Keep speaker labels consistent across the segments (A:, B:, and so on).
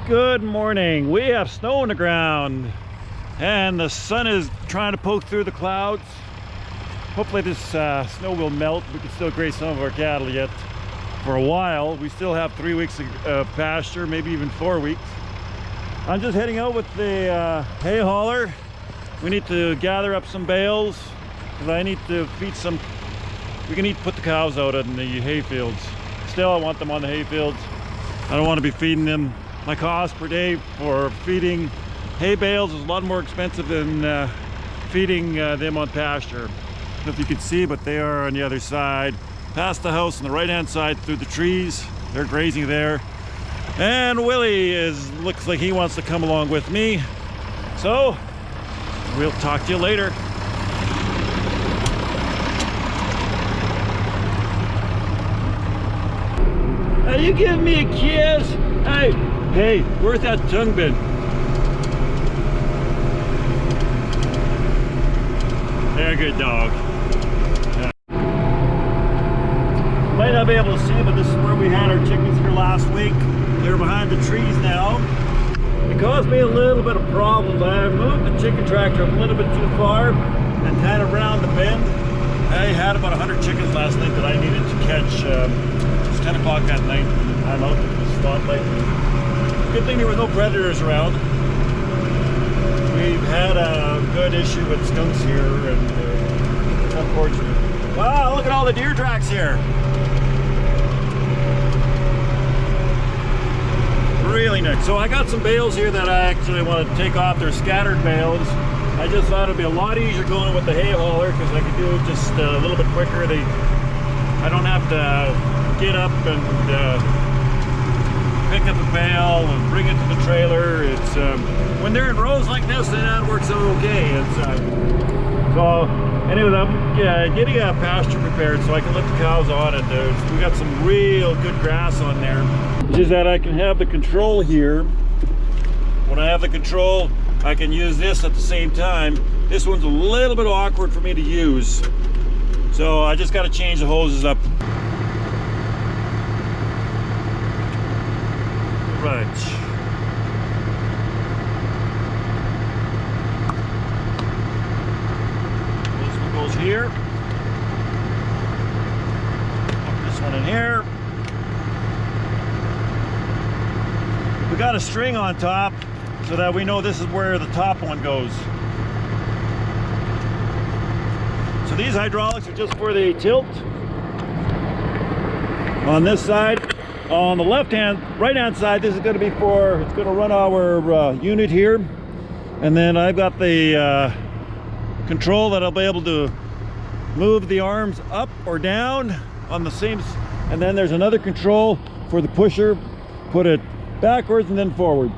A: Good morning. We have snow on the ground and the sun is trying to poke through the clouds. Hopefully this snow will melt. We can still graze some of our cattle yet for a while. We still have 3 weeks of pasture, maybe even 4 weeks. I'm just heading out with the hay hauler. We need to gather up some bales because I need to feed some. We can put the cows out in the hay fields. Still, I want them on the hay fields. I don't want to be feeding them. My cost per day for feeding hay bales is a lot more expensive than feeding them on pasture. I don't know if you can see, but they are on the other side, past the house on the right hand side through the trees. They're grazing there. And Willie looks like he wants to come along with me. So we'll talk to you later. Are you giving me a kiss? Hey, where's that tongue been? They're a good dog. You might not be able to see, but this is where we had our chickens here last week. They're behind the trees now. It caused me a little bit of problems. I moved the chicken tractor a little bit too far and kind of round the bend. I had about 100 chickens last night that I needed to catch. It's 10 o'clock at night. I'm out with the spotlight. Good thing there were no predators around. We've had a good issue with skunks here, and it's unfortunate. Wow, look at all the deer tracks here. Really nice. So I got some bales here that I actually want to take off. They're scattered bales. I just thought it'd be a lot easier going with the hay hauler because I could do it just a little bit quicker. I don't have to get up and pick up a bale and bring it to the trailer. It's when they're in rows like this, then that works out okay. So anyway, I'm getting a pasture prepared so I can let the cows on it. We got some real good grass on there. It's just that I can have the control here. When I have the control, I can use this at the same time. This one's a little bit awkward for me to use, so I just got to change the hoses up. Right. This one goes here. Put this one in here. We got a string on top so that we know this is where the top one goes. So these hydraulics are just for the tilt. On this side. On the right hand side, this is going to be for, it's going to run our unit here. And then I've got the control that I'll be able to move the arms up or down on the same, and then there's another control for the pusher, put it backwards and then forward.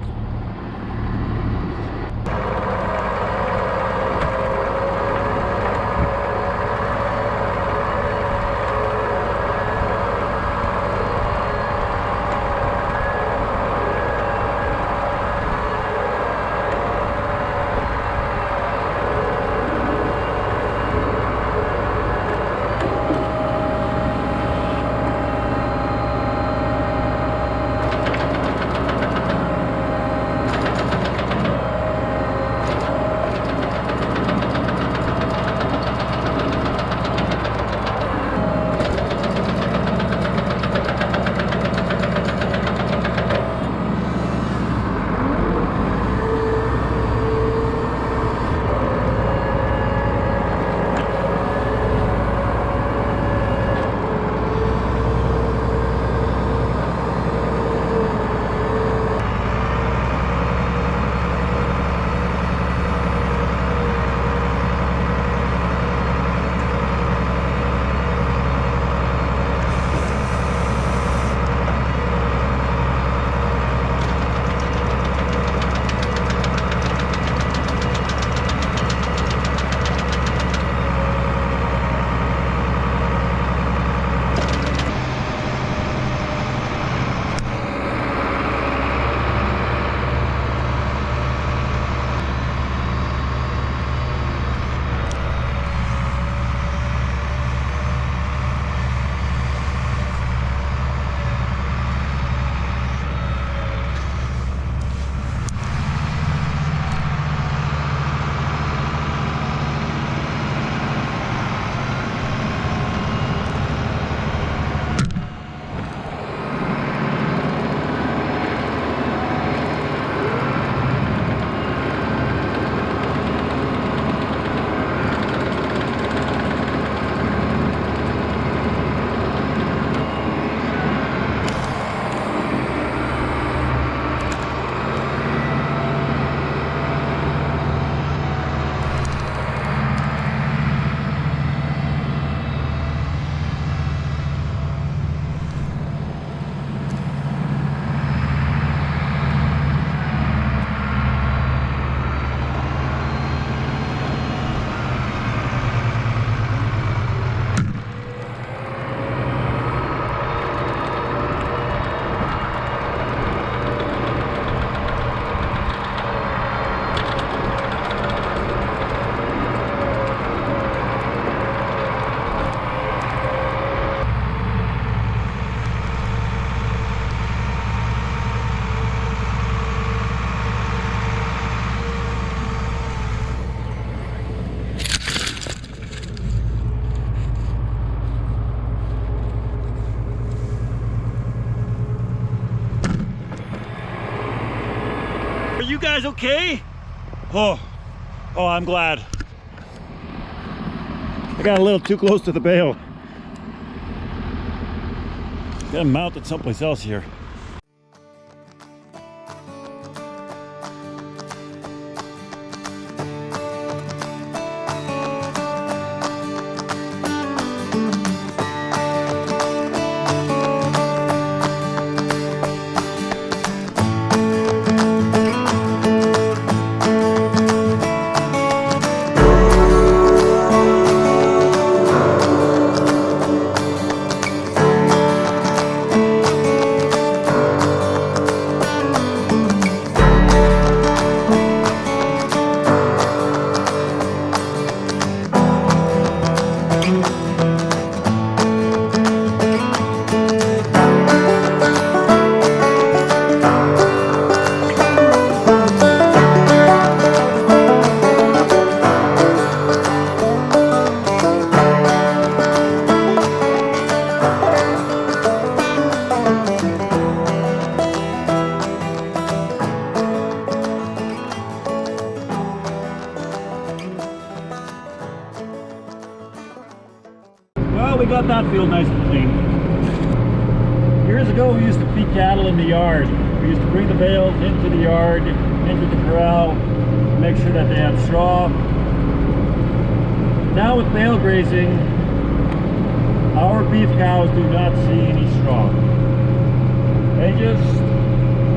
A: you guys okay? Oh, I'm glad. I got a little too close to the bale. Gotta mount it someplace else here. Well, we got that field nice and clean. Years ago, we used to feed cattle in the yard. We used to bring the bales into the yard, into the corral, make sure that they had straw. Now with bale grazing, our beef cows do not see any straw. They just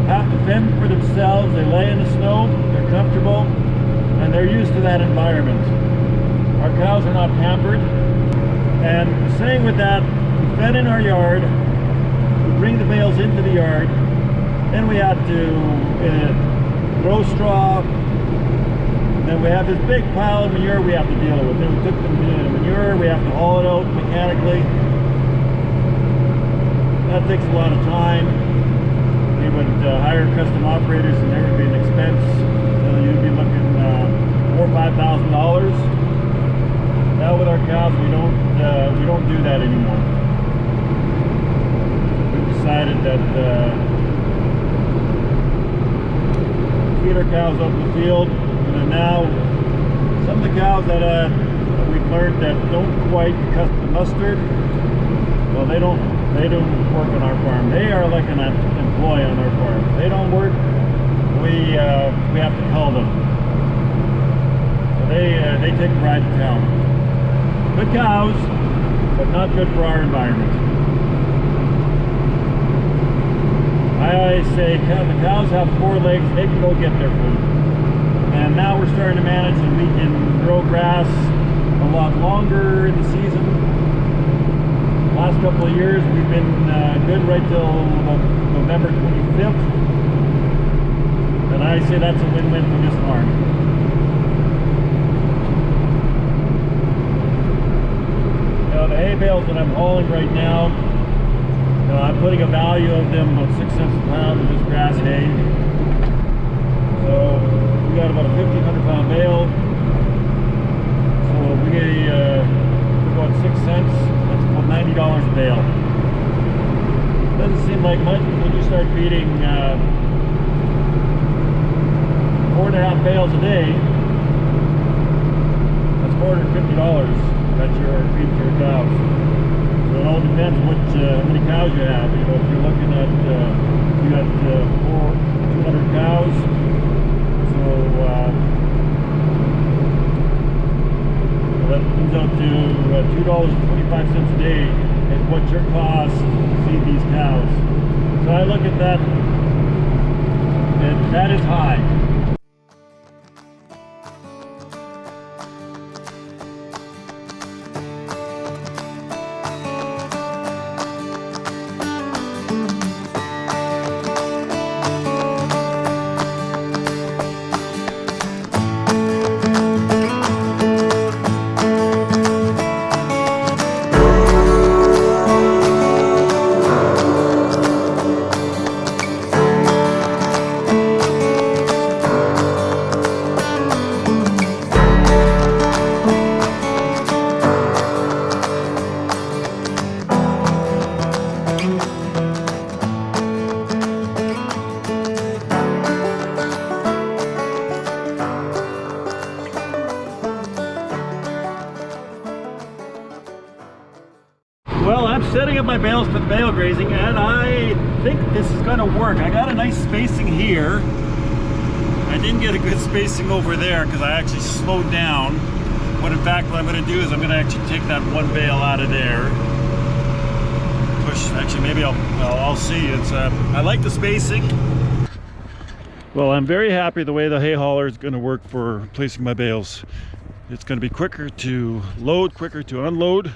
A: have to fend for themselves. They lay in the snow, they're comfortable, and they're used to that environment. Our cows are not pampered. And saying with that, we fed in our yard, we bring the bales into the yard, then we had to throw straw, then we have this big pile of manure we have to deal with. Then we took the manure, we have to haul it out mechanically. That takes a lot of time. We would hire custom operators and there would be an expense. You'd be looking $4,000 or $5,000. Now with our cows, we don't do that anymore. We've decided that feed our cows up in the field, and then now some of the cows that we've learned that don't quite cut the mustard, well, they don't work on our farm. They are like an employee on our farm. If they don't work, we have to call them. So they take a ride to town. Good cows, but not good for our environment. I always say the cows have 4 legs, they can go get their food. And now we're starting to manage that we can grow grass a lot longer in the season. Last couple of years we've been good right till November 25th. And I say that's a win-win for this farm. The hay bales that I'm hauling right now, I'm putting a value of them about 6 cents a pound of this grass hay. So we got about a 1,500 pound bale. So we about 6 cents. That's about $90 a bale. Doesn't seem like much, but when you start feeding 4.5 bales a day, that's $450. That you're feeding to your cows. So it all depends how many cows you have. You know, if you're looking at you got 200 cows, so that comes out to $2.25 a day is what your cost to feed these cows. So I look at that, and that is high. of my bales to the bale grazing, and I think this is going to work. I got a nice spacing here. I didn't get a good spacing over there because I actually slowed down. But in fact, what I'm going to do is I'm going to actually take that one bale out of there. Push, actually maybe I'll see. It's I like the spacing. Well, I'm very happy the way the hay hauler is going to work for placing my bales. It's going to be quicker to load, quicker to unload.